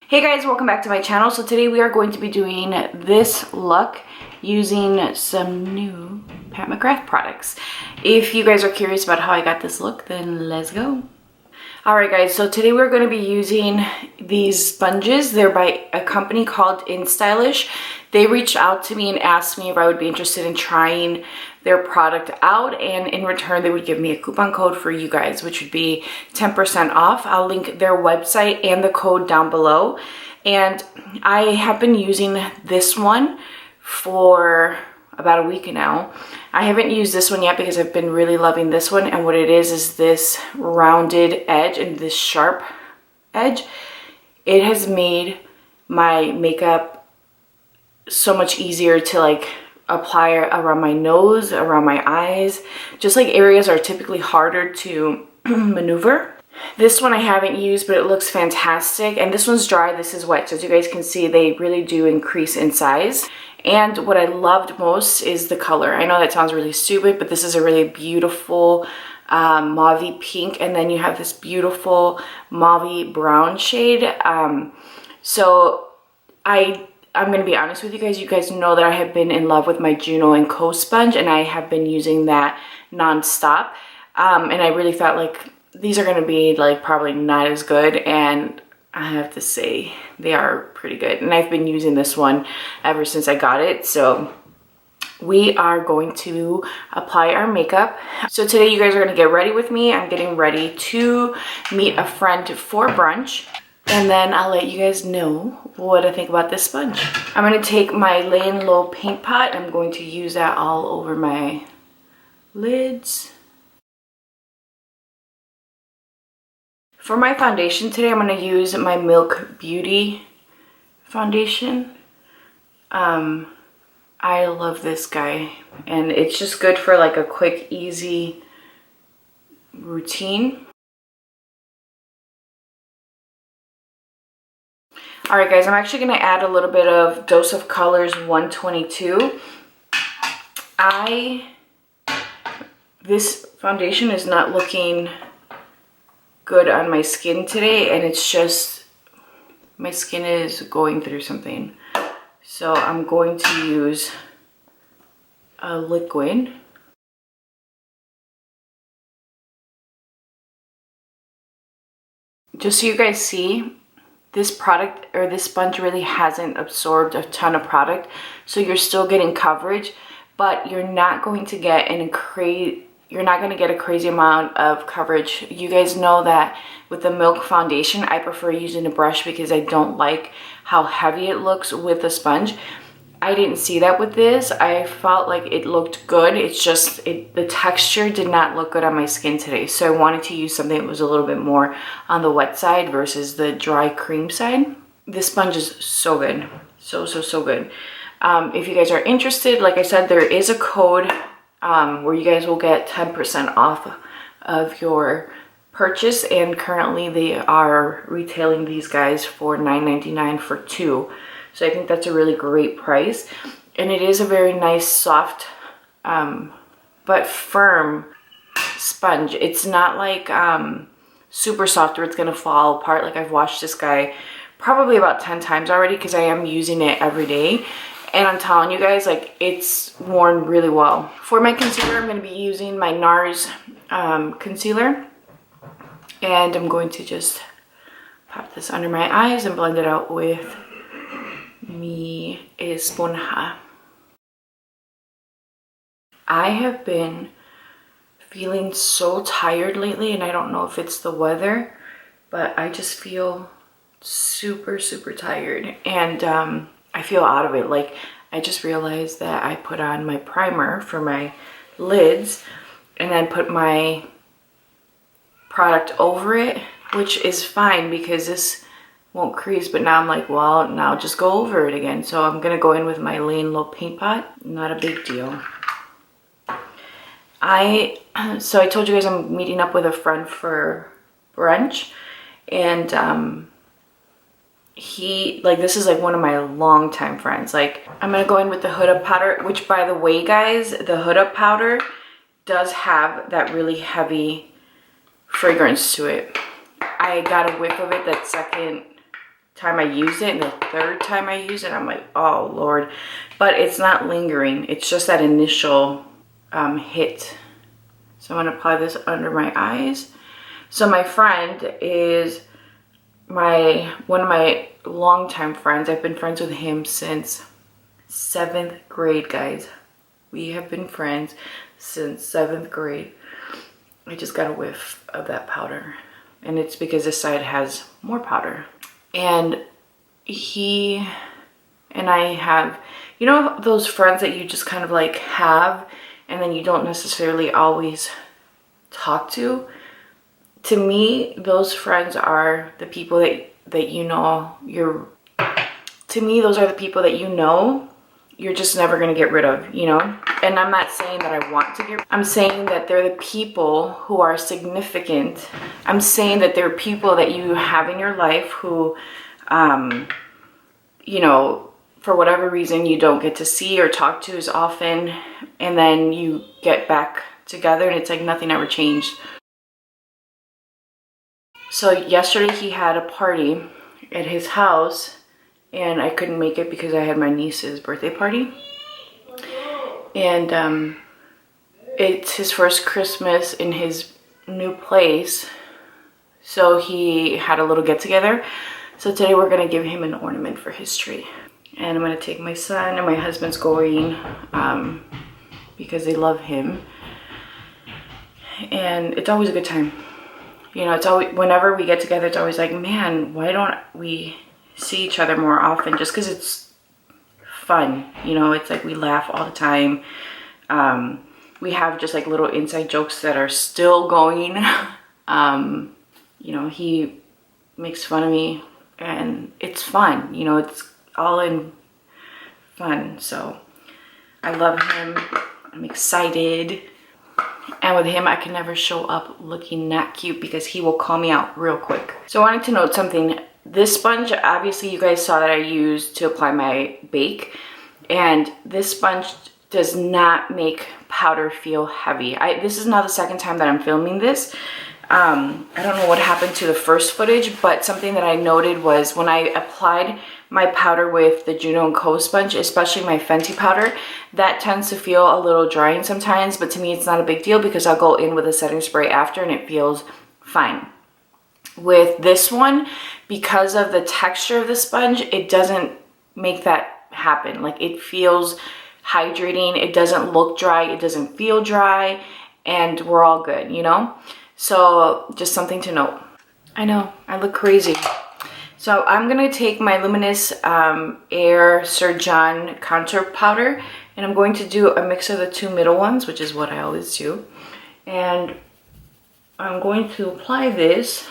Hey guys, welcome back to my channel. So today we are going to be doing this look using some new Pat McGrath products. If you guys are curious about how I got this look, then let's go. Alright guys, so today we're going to be using these sponges. They're by a company called InStylish. They reached out to me and asked me if I would be interested in trying their product out, and in return they would give me a coupon code for you guys, which would be 10% off. I'll link their website and the code down below. And I have been using this one for about a week now. I haven't used this one yet because I've been really loving this one, and what it is this rounded edge and this sharp edge. It has made my makeup so much easier to like apply around my nose, around my eyes, just like areas are typically harder to maneuver. This one I haven't used, but it looks fantastic. And this one's dry, this is wet. So as you guys can see, they really do increase in size. And what I loved most is the color. I know that sounds really stupid, but this is a really beautiful mauve pink. And then you have this beautiful mauve brown shade. So I'm going to be honest with you guys. You guys know that I have been in love with my Juno & Co sponge, and I have been using that non-stop. And I really felt like these are going to be like probably not as good, and I have to say they are pretty good. And I've been using this one ever since I got it. So we are going to apply our makeup. So today you guys are going to get ready with me. I'm getting ready to meet a friend for brunch. And then I'll let you guys know what I think about this sponge. I'm going to take my Lay and Low paint pot. I'm going to use that all over my lids. For my foundation today, I'm going to use my Milk Beauty foundation. I love this guy. And it's just good for like a quick, easy routine. Alright guys, I'm actually going to add a little bit of Dose of Colors 122. This foundation is not looking good on my skin today, and it's just, my skin is going through something. So I'm going to use a liquid. Just so you guys see, this product or this sponge really hasn't absorbed a ton of product, so you're still getting coverage, but you're not going to get a crazy amount of coverage. You guys know that with the Milk foundation, I prefer using a brush because I don't like how heavy it looks with the sponge. I didn't see that with this. I felt like it looked good. It's just the texture did not look good on my skin today. So I wanted to use something that was a little bit more on the wet side versus the dry cream side. This sponge is so good. So good. If you guys are interested, like I said, there is a code where you guys will get 10% off of your purchase. And currently they are retailing these guys for $9.99 for 2. So I think that's a really great price. And it is a very nice, soft, but firm sponge. It's not like super soft where it's going to fall apart. Like I've washed this guy probably about 10 times already because I am using it every day. And I'm telling you guys, like, it's worn really well. For my concealer, I'm going to be using my NARS concealer. And I'm going to just pop this under my eyes and blend it out with mi esponja. I have been feeling so tired lately, and I don't know if it's the weather, but I just feel super tired, and I feel out of it. Like, I just realized that I put on my primer for my lids and then put my product over it, which is fine because this won't crease, but now I'm like, well, now just go over it again. So I'm gonna go in with my Lay and Low paint pot. Not a big deal. So I told you guys I'm meeting up with a friend for brunch, and this is like one of my longtime friends. Like, I'm gonna go in with the Huda powder, which, by the way guys, the Huda powder does have that really heavy fragrance to it. I got a whiff of it that second time I use it and the third time I use it, I'm like, oh Lord. But it's not lingering. It's just that initial hit. So I'm gonna apply this under my eyes. So my friend is one of my longtime friends. I've been friends with him since 7th grade, guys. We have been friends since 7th grade. I just got a whiff of that powder. And it's because this side has more powder. And he and I have, you know, those friends that you just kind of like have and then you don't necessarily always talk to? To me, those friends are the people that you know to me, those are the people that you know you're just never going to get rid of, you know? And I'm not saying that I want to I'm saying that they're the people who are significant. I'm saying that they're people that you have in your life who, you know, for whatever reason you don't get to see or talk to as often, and then you get back together and it's like nothing ever changed. So yesterday he had a party at his house and I couldn't make it because I had my niece's birthday party. And it's his first Christmas in his new place. So he had a little get together. So today we're gonna give him an ornament for his tree. And I'm gonna take my son and my husband's going because they love him. And it's always a good time. You know, it's always, whenever we get together, it's always like, man, why don't we see each other more often? Just because it's fun, you know, it's like we laugh all the time. We have just like little inside jokes that are still going. You know, he makes fun of me and it's fun, you know, it's all in fun. So I love him. I'm excited. And with him, I can never show up looking not cute because he will call me out real quick. So I wanted to note something. This sponge, obviously you guys saw that I used to apply my bake. And this sponge does not make powder feel heavy. This is now the second time that I'm filming this. I don't know what happened to the first footage, but something that I noted was when I applied my powder with the Juno & Co sponge, especially my Fenty powder, that tends to feel a little drying sometimes, but to me it's not a big deal because I'll go in with a setting spray after and it feels fine. With this one, because of the texture of the sponge, it doesn't make that happen. Like, it feels hydrating, it doesn't look dry, it doesn't feel dry, and we're all good, you know? So just something to note. I know, I look crazy. So I'm gonna take my Luminous Air Sir John contour powder, and I'm going to do a mix of the two middle ones, which is what I always do. And I'm going to apply this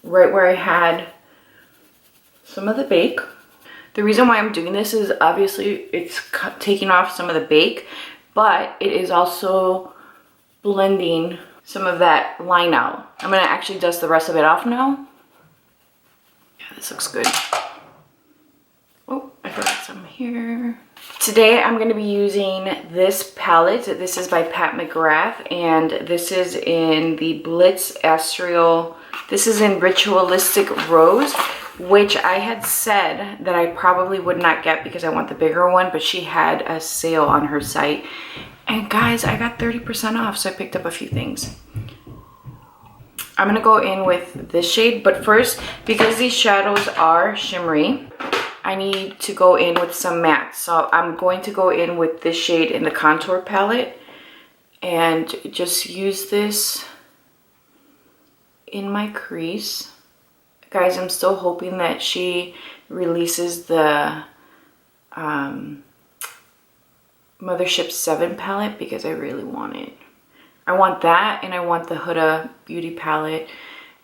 right where I had some of the bake. The reason why I'm doing this is obviously it's taking off some of the bake, but it is also blending some of that line out. I'm gonna actually dust the rest of it off now. Yeah, this looks good. Oh, I forgot some here. Today I'm gonna be using this palette. This is by Pat McGrath, and this is in the Blitz Astral. This is in Ritualistic Rose, which I had said that I probably would not get because I want the bigger one, but she had a sale on her site. And guys, I got 30% off, so I picked up a few things. I'm gonna go in with this shade, but first, because these shadows are shimmery, I need to go in with some matte. So I'm going to go in with this shade in the contour palette and just use this in my crease. Guys, I'm still hoping that she releases the Mothership 7 palette because I really want it. I want that, and I want the Huda Beauty palette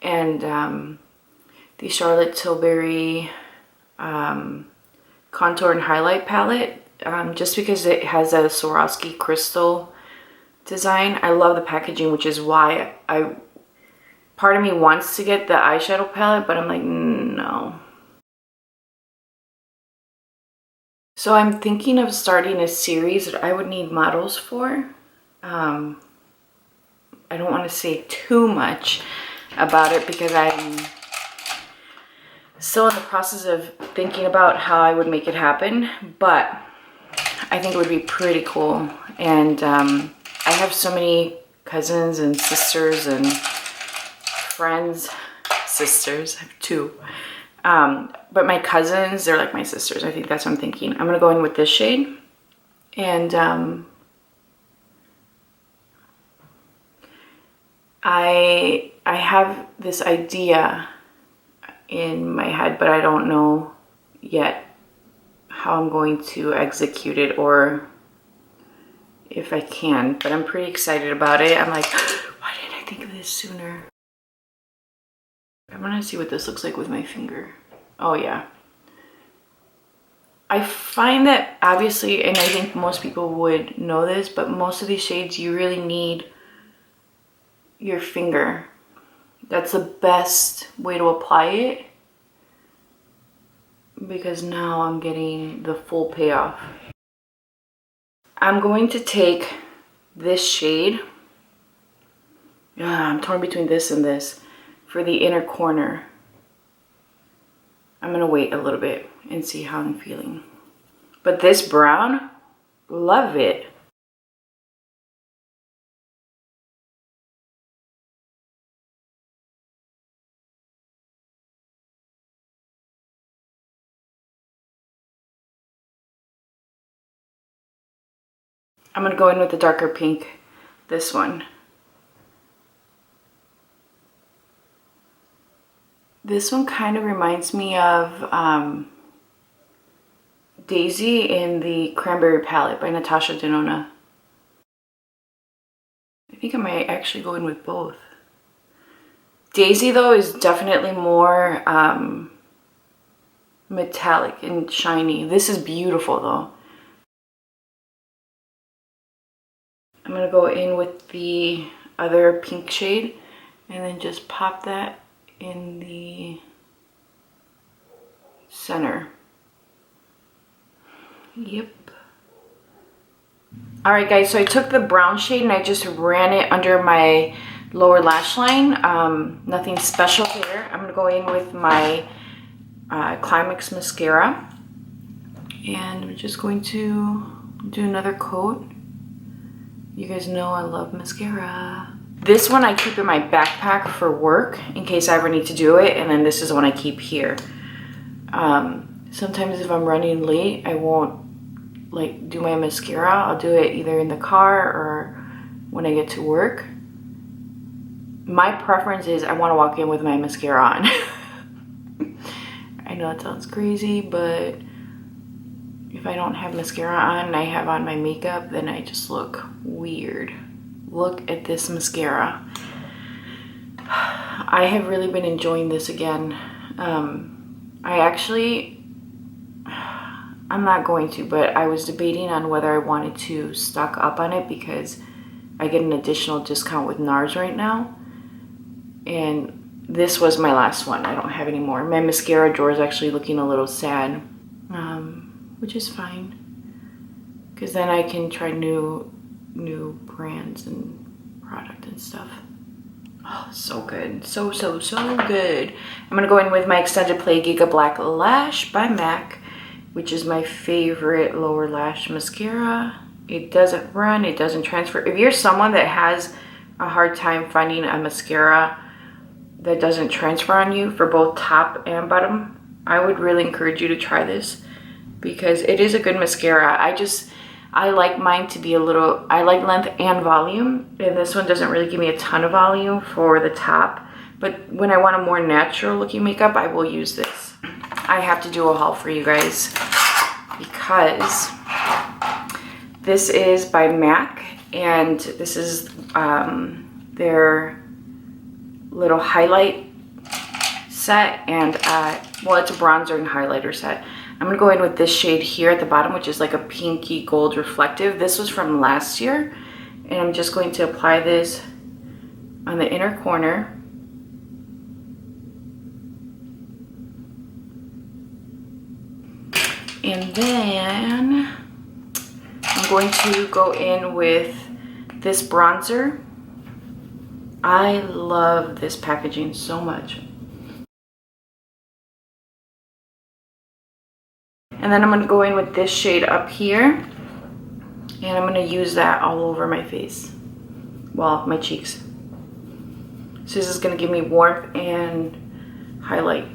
and the Charlotte Tilbury contour and highlight palette, just because it has a Swarovski crystal design. I love the packaging, which is why part of me wants to get the eyeshadow palette, but I'm like, no. So I'm thinking of starting a series that I would need models for. I don't want to say too much about it because I'm Still in the process of thinking about how I would make it happen, but I think it would be pretty cool. And I have so many cousins and sisters and friends. Sisters, I have two. But my cousins, they're like my sisters. I think that's what I'm thinking. I'm gonna go in with this shade. And I have this idea in my head, but I don't know yet how I'm going to execute it or if I can, but I'm pretty excited about it. I'm like, why didn't I think of this sooner? I want to see what this looks like with my finger. Oh yeah. I find that obviously, and I think most people would know this, but most of these shades you really need your finger. That's the best way to apply it, because now I'm getting the full payoff. I'm going to take this shade. I'm torn between this and this for the inner corner. I'm gonna wait a little bit and see how I'm feeling. But this brown, love it. I'm gonna go in with the darker pink, this one. This one kind of reminds me of Daisy in the Cranberry Palette by Natasha Denona. I think I might actually go in with both. Daisy though is definitely more metallic and shiny. This is beautiful though. I'm gonna go in with the other pink shade and then just pop that in the center. Yep. All right guys, so I took the brown shade and I just ran it under my lower lash line. Nothing special here. I'm gonna go in with my Climax mascara and I'm just going to do another coat. You guys know I love mascara. This one I keep in my backpack for work in case I ever need to do it, and then this is the one I keep here. Sometimes if I'm running late, I won't like do my mascara. I'll do it either in the car or when I get to work. My preference is I want to walk in with my mascara on. I know it sounds crazy, but if I don't have mascara on and I have on my makeup, then I just look weird. Look at this mascara. I have really been enjoying this again. I'm not going to, but I was debating on whether I wanted to stock up on it because I get an additional discount with NARS right now. And this was my last one. I don't have any more. My mascara drawer is actually looking a little sad, which is fine. Because then I can try new brands and product and stuff. Oh, so good. So good. I'm going to go in with my Extended Play Giga Black Lash by MAC, which is my favorite lower lash mascara. It doesn't run, it doesn't transfer. If you're someone that has a hard time finding a mascara that doesn't transfer on you for both top and bottom, I would really encourage you to try this because it is a good mascara. I like mine to be a little, I like length and volume, and this one doesn't really give me a ton of volume for the top, but when I want a more natural looking makeup, I will use this. I have to do a haul for you guys because this is by MAC, and this is their little highlight set, and well, it's a bronzer and highlighter set. I'm gonna go in with this shade here at the bottom, which is like a pinky gold reflective. This was from last year, and I'm just going to apply this on the inner corner. And then I'm going to go in with this bronzer. I love this packaging so much. And then I'm going to go in with this shade up here. And I'm going to use that all over my face. Well, my cheeks. So this is going to give me warmth and highlight.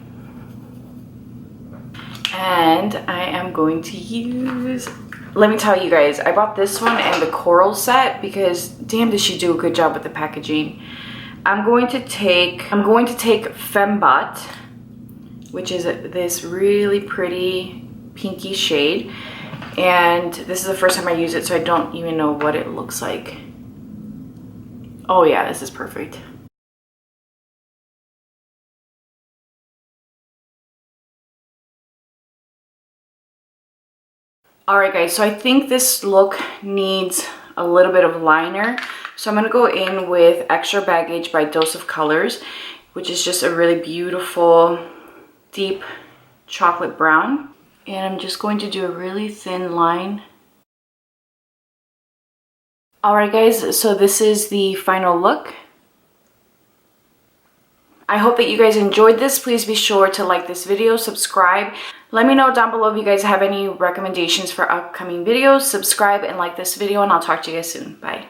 And I am going to use, let me tell you guys, I bought this one and the coral set because damn did she do a good job with the packaging. I'm going to take Fembot, which is this really pretty pinky shade. And this is the first time I use it, so I don't even know what it looks like. Oh yeah, this is perfect. Alright guys, so I think this look needs a little bit of liner. So I'm going to go in with Extra Baggage by Dose of Colors, which is just a really beautiful, deep chocolate brown. And I'm just going to do a really thin line. Alright guys, so this is the final look. I hope that you guys enjoyed this. Please be sure to like this video, subscribe. Let me know down below if you guys have any recommendations for upcoming videos. Subscribe and like this video, and I'll talk to you guys soon. Bye.